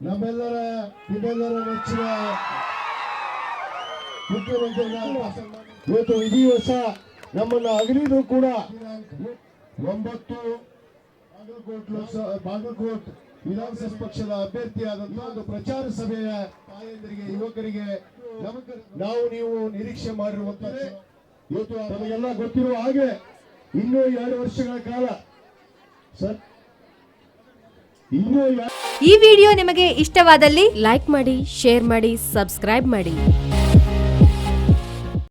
ನಿಮ್ಮೆಲ್ಲರ ನೆಚ್ಚಿನ ಮುಖ್ಯಮಂತ್ರಿಗಳ ಇವತ್ತು ಇಡೀ ವರ್ಷ ನಮ್ಮನ್ನು ಅಗಲಿದ್ರು ಕೂಡ 9 ಬಾಗಲಕೋಟ್ ವಿಧಾನಸಭಾ ಪಕ್ಷದ ಅಭ್ಯರ್ಥಿಯಾದಂತಹ ಒಂದು ಪ್ರಚಾರ ಸಭೆಯ ತಾಯಂದರಿಗೆ ಯುವಕರಿಗೆ ನಾವು ನೀವು ನಿರೀಕ್ಷೆ ಮಾಡಿರುವಂತಹ ಇವತ್ತು ನಮಗೆಲ್ಲ ಗೊತ್ತಿರುವ ಹಾಗೆ ಇನ್ನೂ 2 ವರ್ಷಗಳ ಕಾಲ ಈ ವಿಡಿಯೋ ನಿಮಗೆ ಇಷ್ಟವಾದಲ್ಲಿ ಲೈಕ್ ಮಾಡಿ, ಶೇರ್ ಮಾಡಿ, ಸಬ್ಸ್ಕ್ರೈಬ್ ಮಾಡಿ.